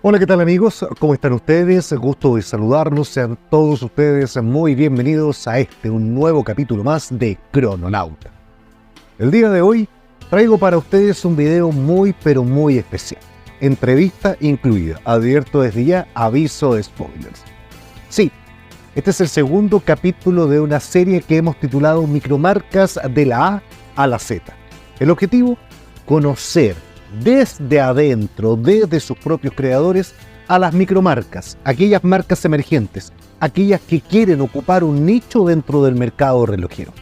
Hola, ¿qué tal amigos? ¿Cómo están ustedes? Gusto de saludarlos. Sean todos ustedes muy bienvenidos a un nuevo capítulo más de Crononauta. El día de hoy traigo para ustedes un video muy pero muy especial. Entrevista incluida. Advierto desde ya, aviso de spoilers. Sí, este es el segundo capítulo de una serie que hemos titulado Micromarcas de la A a la Z. El objetivo, conocer desde adentro, desde sus propios creadores, a las micromarcas, aquellas marcas emergentes, aquellas que quieren ocupar un nicho dentro del mercado relojero.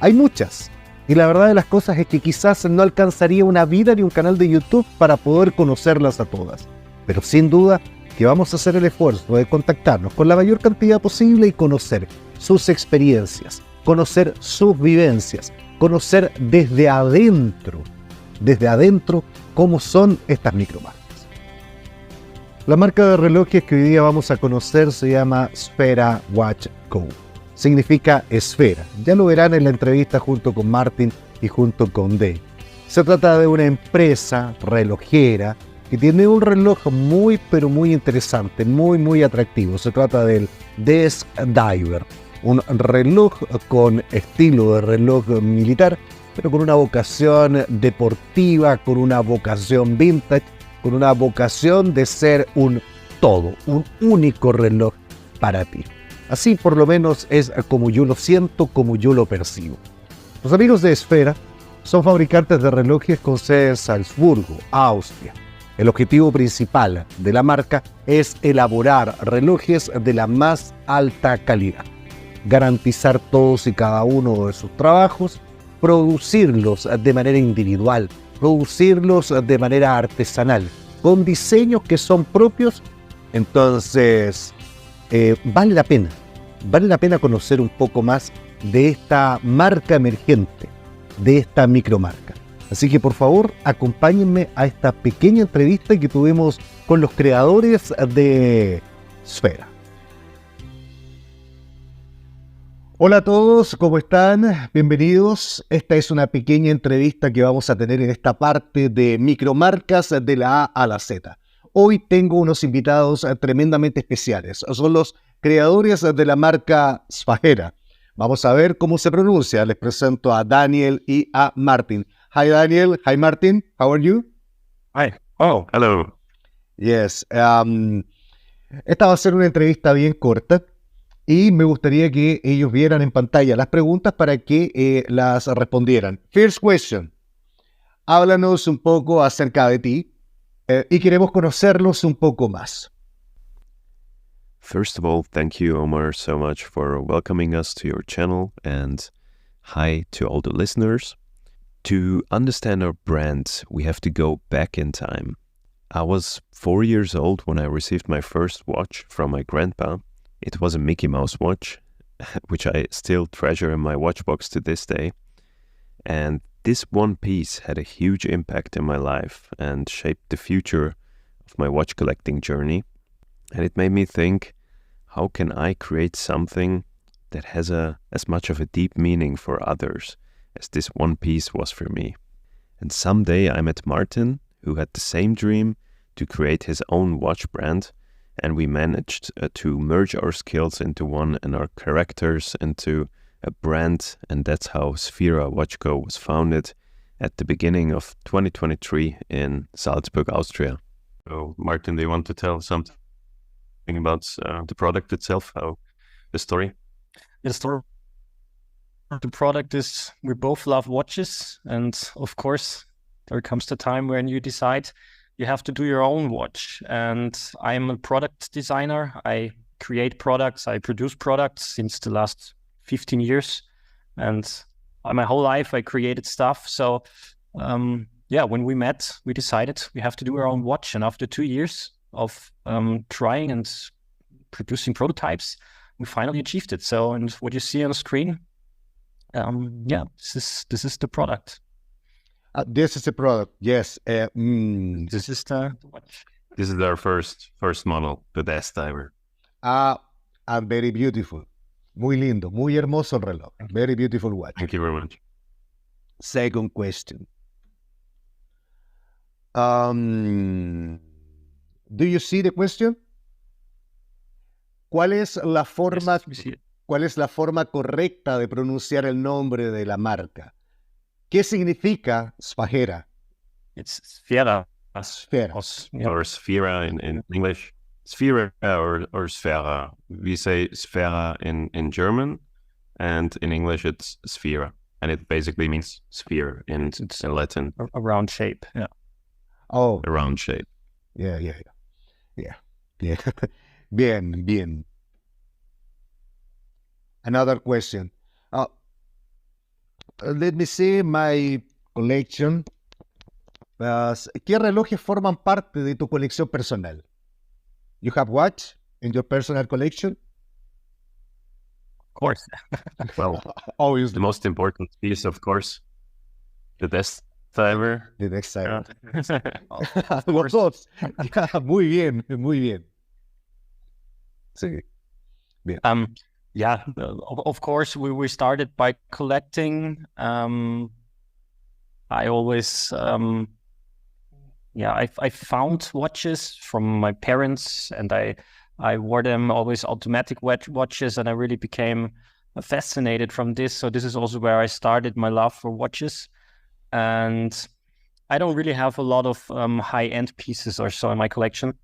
Hay muchas, y la verdad de las cosas es que quizás no alcanzaría una vida ni un canal de YouTube para poder conocerlas a todas, pero sin duda que vamos a hacer el esfuerzo de contactarnos con la mayor cantidad posible y conocer sus experiencias, conocer sus vivencias, conocer desde adentro, cómo son estas micromarcas. La marca de relojes que hoy día vamos a conocer se llama Sphaera Watch Co. Significa esfera. Ya lo verán en la entrevista junto con Martin y junto con Dave. Se trata de una empresa relojera que tiene un reloj muy pero muy interesante, muy atractivo. Se trata del Desk Diver, un reloj con estilo de reloj militar, pero con una vocación deportiva, con una vocación vintage, con una vocación de ser un todo, un único reloj para ti. Así por lo menos es como yo lo siento, como yo lo percibo. Los amigos de Sphaera son fabricantes de relojes con sede en Salzburgo, Austria. El objetivo principal de la marca es elaborar relojes de la más alta calidad, garantizar todos y cada uno de sus trabajos, producirlos de manera individual, producirlos de manera artesanal, con diseños que son propios. Entonces, vale la pena conocer un poco más de esta marca emergente, de esta micromarca. Así que por favor, acompáñenme a esta pequeña entrevista que tuvimos con los creadores de Sphaera. Hola a todos, ¿cómo están? Bienvenidos. Esta es una pequeña entrevista que vamos a tener en esta parte de Micromarcas de la A a la Z. Hoy tengo unos invitados tremendamente especiales. Son los creadores de la marca Sphaera. Vamos a ver cómo se pronuncia. Les presento a Daniel y a Martin. Hi Daniel, hi Martin, how are you? Hi. Oh, hello. Yes. Esta va a ser una entrevista bien corta. Y me gustaría que ellos vieran en pantalla las preguntas para que las respondieran. First question. Háblanos un poco acerca de ti y queremos conocerlos un poco más. First of all, thank you, Omar, so much for welcoming us to your channel, and hi to all the listeners. To understand our brand, we have to go back in time. I was 4 years old when I received my first watch from my grandpa. It was a Mickey Mouse watch, which I still treasure in my watch box to this day. And this one piece had a huge impact in my life and shaped the future of my watch collecting journey. And it made me think, how can I create something that has as much of a deep meaning for others as this one piece was for me? And someday I met Martin, who had the same dream to create his own watch brand. And we managed to merge our skills into one and our characters into a brand. And that's how Sphaera Watch Co. was founded at the beginning of 2023 in Salzburg, Austria. So, Martin, do you want to tell something about the product itself, the story? The story of the product is we both love watches. And of course, there comes the time when you decide you have to do your own watch. And I'm a product designer. I create products. I produce products since the last 15 years. And my whole life, I created stuff. So, when we met, we decided we have to do our own watch. And after 2 years of trying and producing prototypes, we finally achieved it. So, and what you see on the screen, this is the product. This is the product, yes. This is the watch. This is our first model, the Desk Diver. And very beautiful. Muy lindo, muy hermoso el reloj. Very beautiful watch. Thank you very much. Second question. Do you see the question? ¿Cuál es la forma, ¿Cuál es la forma correcta de pronunciar el nombre de la marca? ¿Qué significa Sphaera? It's Sphaera. Sphaera. Or Sphaera in English. Sphaera or Sphaera. We say Sphaera in German, and in English it's Sphaera. And it basically means sphere in Latin. A round shape, yeah. Oh. A round shape. Yeah. Bien. Another question. Let me see my collection. ¿Qué relojes forman parte de tu colección personal? You have watch in your personal collection? Of course. Well, obviously. The most important piece, of course, the desk diver. The desk diver. Yeah. Los dos. Muy bien. Sí. Bien. Yeah, of course, we started by collecting. I always, I found watches from my parents, and I wore them always automatic watches, and I really became fascinated from this. So this is also where I started my love for watches. And I don't really have a lot of high-end pieces or so in my collection.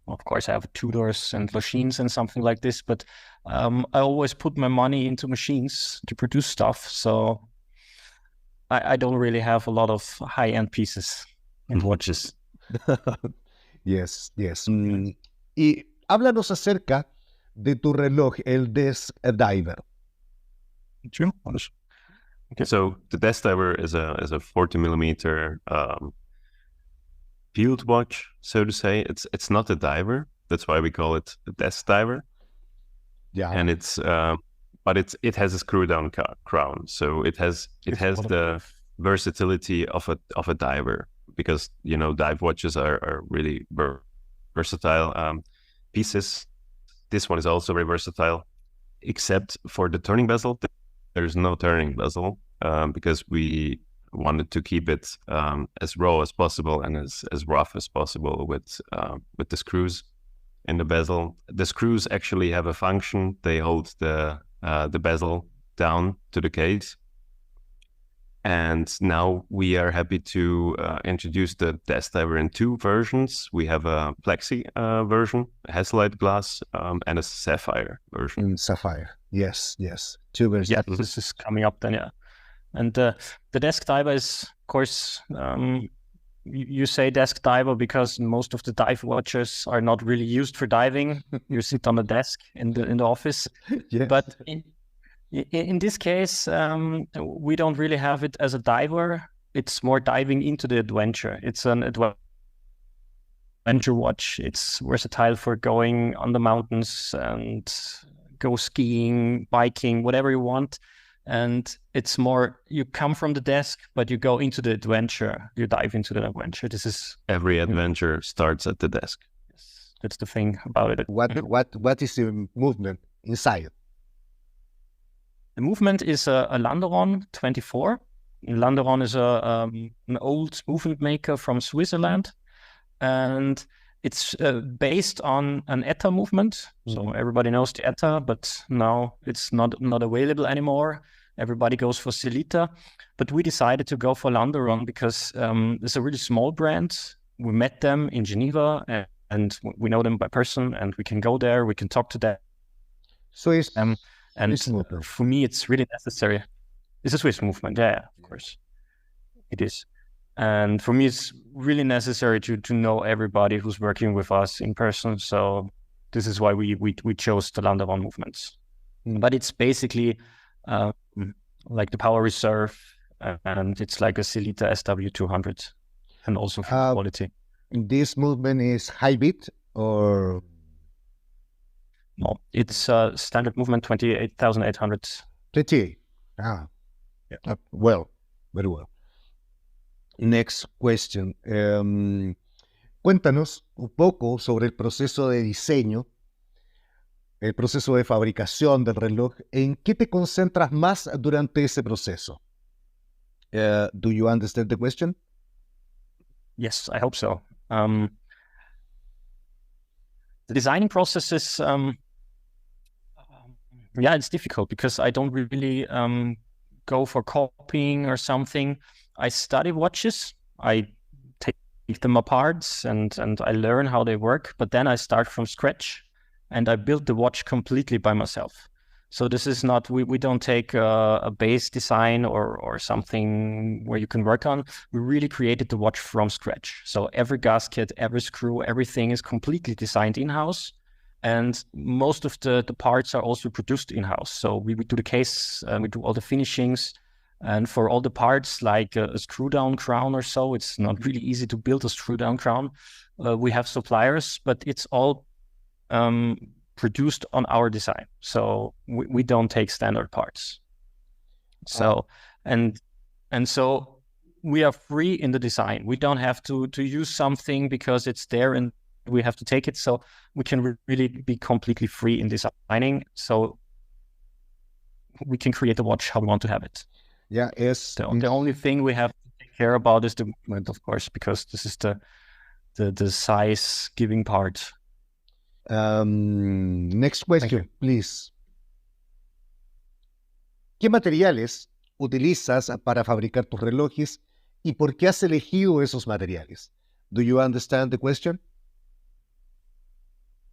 Of course, I have Tudors and machines and something like this, but I always put my money into machines to produce stuff. So I don't really have a lot of high-end pieces and watches. Yes. Y háblanos acerca de tu reloj, el Desk Diver. Sure. Okay. So the Desk Diver is a 40 millimeter field watch, so to say. It's not a diver. That's why we call it a Desk Diver. Yeah. And it's but it has a screw down crown, so it has the versatility of a diver, because dive watches are really versatile pieces. This one is also very versatile, except for the turning bezel. There's no turning bezel because we wanted to keep it as raw as possible and as rough as possible with the screws in the bezel. The screws actually have a function. They hold the bezel down to the case. And now we are happy to introduce the Desk Diver in two versions. We have a plexi version, a Hasselite glass, and a sapphire version. Sapphire, yes. Two versions. Yeah, this is coming up then, yeah. And the Desk Diver is, of course, you say Desk Diver because most of the dive watches are not really used for diving. You sit on a desk in the office. Yes. But in this case, we don't really have it as a diver. It's more diving into the adventure. It's an adventure watch. It's versatile for going on the mountains and go skiing, biking, whatever you want. And it's more, you come from the desk, but you go into the adventure. You dive into the adventure. This is every adventure starts at the desk. Yes, that's the thing about it. What is the movement inside? The movement is a Landeron 24. Landeron is an old movement maker from Switzerland, and it's based on an ETA movement. So everybody knows the ETA, but now it's not available anymore. Everybody goes for Celita, but we decided to go for Landeron because it's a really small brand. We met them in Geneva, and we know them by person, and we can go there. We can talk to them. So it's and for me, it's really necessary. It's a Swiss movement, yeah, of course, it is. And for me, it's really necessary to know everybody who's working with us in person. So this is why we chose the Landeron movements. But it's basically like the Power Reserve, and it's like a Celita SW200, and also for quality. This movement is high beat or? No, it's a standard movement 28,800. 28. Yeah. Well, very well. Next question. Cuéntanos un poco sobre el proceso de diseño, el proceso de fabricación del reloj. ¿En qué te concentras más durante ese proceso? Do you understand the question? Yes, I hope so. The designing process is, it's difficult because I don't really go for copying or something. I study watches. I take them apart and I learn how they work, but then I start from scratch and I build the watch completely by myself. So this is not, we don't take a base design or something where you can work on. We really created the watch from scratch. So every gasket, every screw, everything is completely designed in-house. And most of the parts are also produced in-house. So we do the case, we do all the finishings. And for all the parts, like a screw-down crown or so, it's not really easy to build a screw-down crown. We have suppliers, but it's all produced on our design. So we don't take standard parts. So, and so we are free in the design. We don't have to use something because it's there and we have to take it. So we can really be completely free in designing. So we can create the watch how we want to have it. Yeah, yes. The only thing we have to take care about is the movement, of course, because this is the size giving part. Next question, please. ¿Qué materiales utilizas para fabricar tus relojes y por qué has elegido esos materiales? Do you understand the question?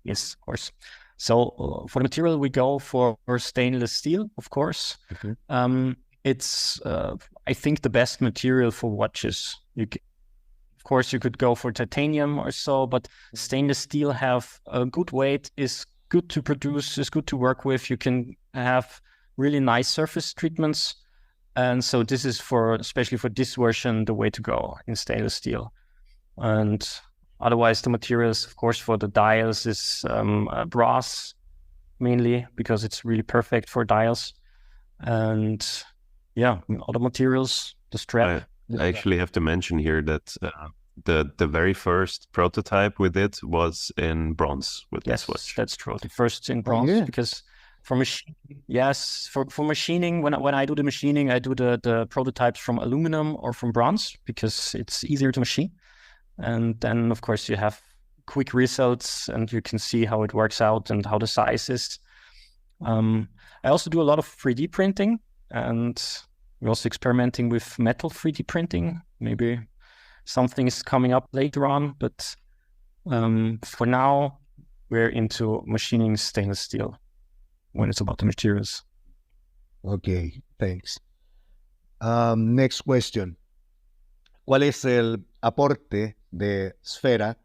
Yes, of course. So for the material, we go for stainless steel, of course. Mm-hmm. It's, I think, the best material for watches. Of course, you could go for titanium or so, but stainless steel have a good weight, is good to produce, is good to work with. You can have really nice surface treatments. And so this is especially for this version, the way to go in stainless steel. And otherwise, the materials, of course, for the dials is brass, mainly, because it's really perfect for dials. And other materials, the strap. I actually have to mention here that the very first prototype we did was in bronze with this watch. Yes, that's true. The first in bronze, because for machining, when I do the machining, I do the prototypes from aluminum or from bronze because it's easier to machine. And then, of course, you have quick results and you can see how it works out and how the size is. I also do a lot of 3D printing, and we're also experimenting with metal 3D printing. Maybe something is coming up later on, but for now, we're into machining stainless steel when it's about the materials. Okay, thanks. Next question. ¿Cuál es el aporte de Sphaera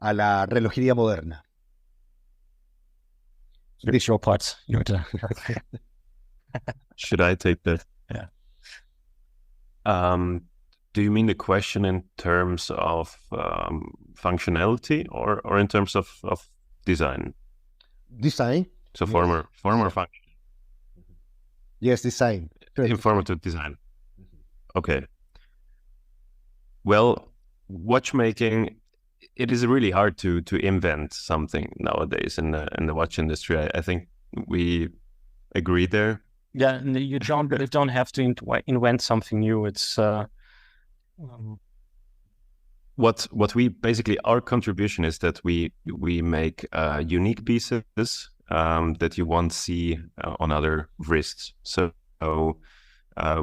a la relojería moderna? Visual parts. Should I take that? Yeah. Do you mean the question in terms of functionality or in terms of design? Design. So former function. Yes, design. Informative design. Okay. Well, watchmaking, it is really hard to invent something nowadays in the watch industry. I think we agree there. Yeah, you don't have to invent something new. It's what we basically, our contribution is that we make unique pieces that you won't see on other wrists. So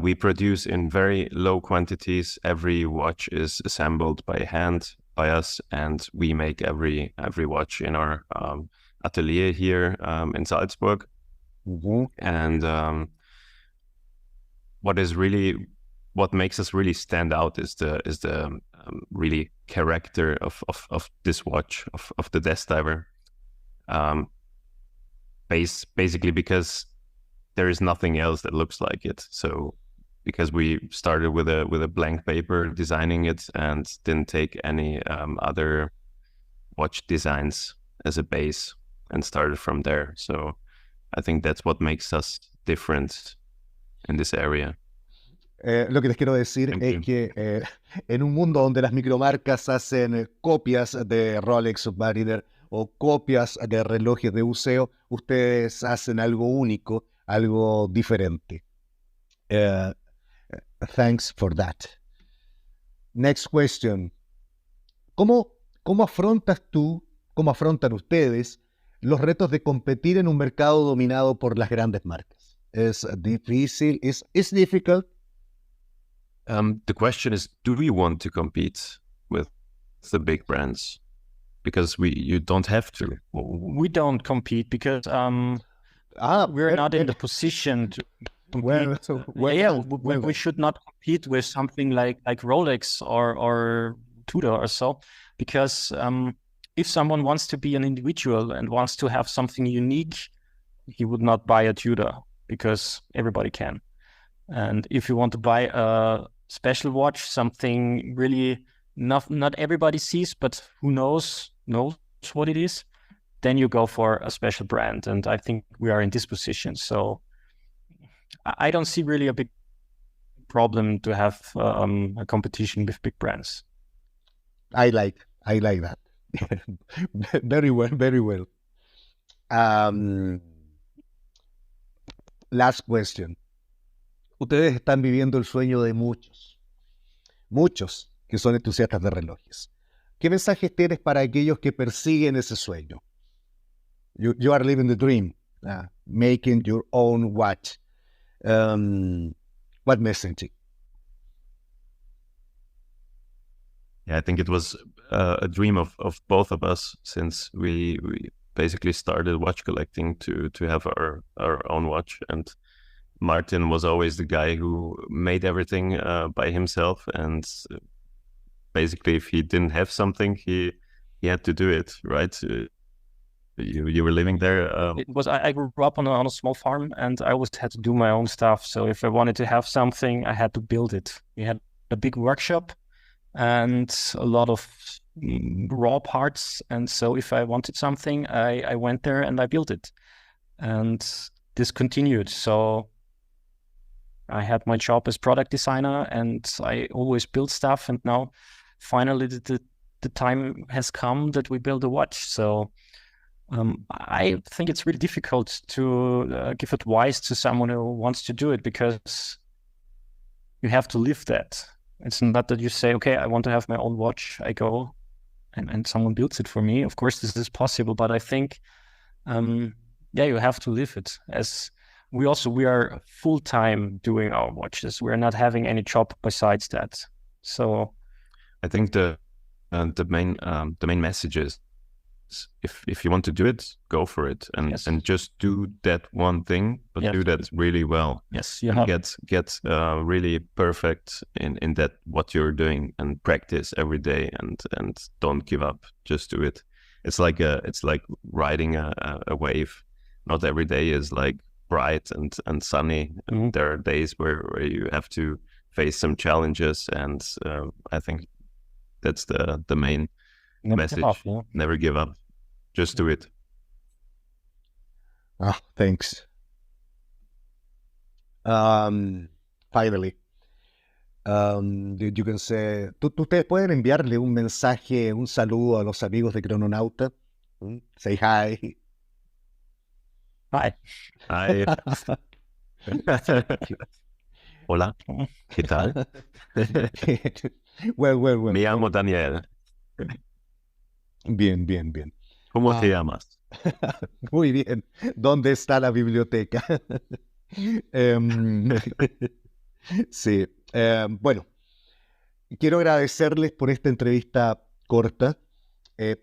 we produce in very low quantities. Every watch is assembled by hand by us, and we make every watch in our atelier here in Salzburg. Mm-hmm. And what makes us really stand out is the really character of this watch, of the desk diver. Basically because there is nothing else that looks like it. So because we started with a blank paper designing it and didn't take any other watch designs as a base and started from there. So I think that's what makes us different in this area. Lo que les quiero decir es que en un mundo donde las micromarcas hacen copias de Rolex Submariner o copias de relojes de buceo, ustedes hacen algo único, algo diferente. Thanks for that. Next question. ¿Cómo afrontas tú cómo afrontan ustedes los retos de competir en un mercado dominado por las grandes marcas. ¿Es difícil? ¿Es difficult? The question is, do we want to compete with the big brands? Because you don't have to. We don't compete because we're not in the position to compete. We should not compete with something like Rolex or Tudor or so, because if someone wants to be an individual and wants to have something unique, he would not buy a Tudor because everybody can. And if you want to buy a special watch, something really not everybody sees, but who knows what it is, then you go for a special brand. And I think we are in this position. So I don't see really a big problem to have a competition with big brands. I like that. Very well, very well. Last question. Ustedes están viviendo el sueño de muchos que son entusiastas de relojes. ¿Qué mensajes tienes para aquellos que persiguen ese sueño? You are living the dream, making your own watch. What message? Yeah, I think it was a dream of both of us since we basically started watch collecting to have our own watch. And Martin was always the guy who made everything by himself. And basically, if he didn't have something, he had to do it, right? You were living there. It was I grew up on a small farm, and I always had to do my own stuff. So if I wanted to have something, I had to build it. We had a big workshop and a lot of raw parts. And so if I wanted something, I went there and I built it. And this continued. So I had my job as product designer and I always build stuff. And now finally the time has come that we build a watch. So I think it's really difficult to give advice to someone who wants to do it, because you have to live that. It's not that you say, okay, I want to have my own watch. I go and someone builds it for me. Of course, this is possible, but I think, you have to live it. As we are full-time doing our watches. We're not having any job besides that. So I think the main message is, if you want to do it, go for it, and Yes. and just do that one thing, but Yes. do that really well. yes, you And have. get really perfect in that what you're doing, and practice every day, and don't give up. Just do it. It's like riding a wave. Not every day is like bright and sunny. Mhm. There are days where you have to face some challenges, and I think that's the main Never message. give up, yeah. Never give up. Just do it. Thanks. Finally, you can say, ustedes pueden enviarle un mensaje, un saludo a los amigos de Crononauta. Say hi. Hi. Hi. Hola. ¿Qué tal? well. Me llamo Daniel. Bien. ¿Cómo te llamas? Muy bien. ¿Dónde está la biblioteca? Sí. Bueno, quiero agradecerles por esta entrevista corta.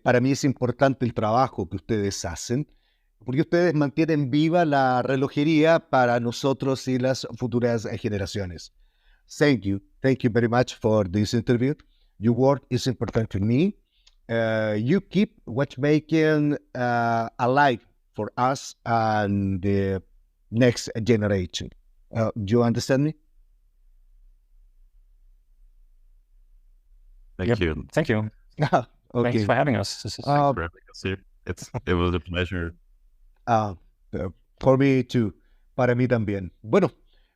Para mí es importante el trabajo que ustedes hacen, porque ustedes mantienen viva la relojería para nosotros y las futuras generaciones. Thank you very much for this interview. Your work is important to me. You keep watchmaking alive for us and the next generation. Do you understand me? Thank you. Thank you. Okay. Thanks for having us. This is For having us here. It was a pleasure. For me too. Para mí también. Bueno,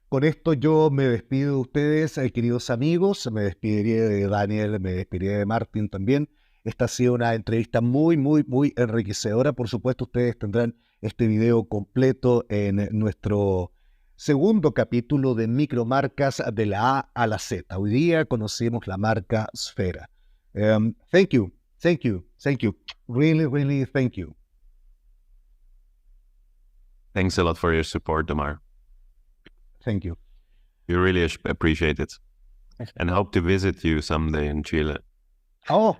con esto yo me despido de ustedes, queridos amigos. Me despediré de Daniel, me despediré de Martin también. Esta ha sido una entrevista muy enriquecedora. Por supuesto, ustedes tendrán este video completo en nuestro segundo capítulo de micromarcas de la A a la Z. Hoy día conocemos la marca Sphaera. Thank you. Thank you. Really, really thank you. Thanks a lot for your support, Damar. Thank you. We really appreciate it. And hope to visit you someday in Chile. Oh,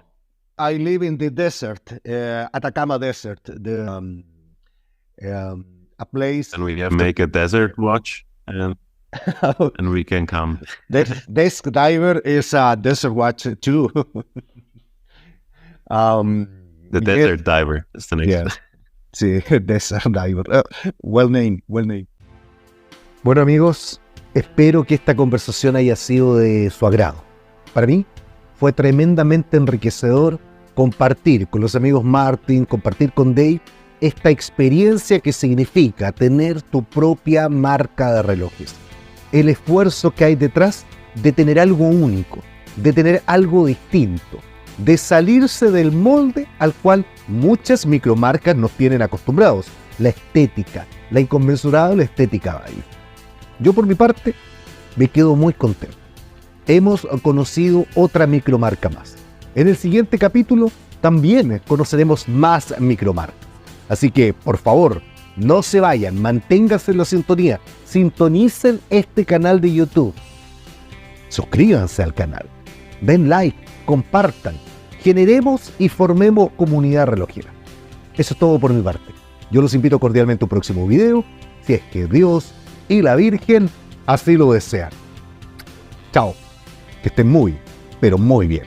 I live in the desert, Atacama Desert, a place. And we have to make a desert watch, and we can come. Desk diver is a desert watch too. The desert diver is the next. Yeah. Sí, desert diver. Well named. Bueno, amigos, espero que esta conversación haya sido de su agrado. Para mí fue tremendamente enriquecedor compartir con los amigos Martin, compartir con Dave esta experiencia que significa tener tu propia marca de relojes. El esfuerzo que hay detrás de tener algo único, de tener algo distinto, de salirse del molde al cual muchas micromarcas nos tienen acostumbrados. La estética, la inconmensurable estética baile. Yo por mi parte me quedo muy contento. Hemos conocido otra micromarca más. En el siguiente capítulo también conoceremos más micromarcas. Así que, por favor, no se vayan, manténganse en la sintonía, sintonicen este canal de YouTube. Suscríbanse al canal, den like, compartan, generemos y formemos comunidad relojera. Eso es todo por mi parte. Yo los invito cordialmente a un próximo video, si es que Dios y la Virgen así lo desean. Chao, que estén muy, pero muy bien.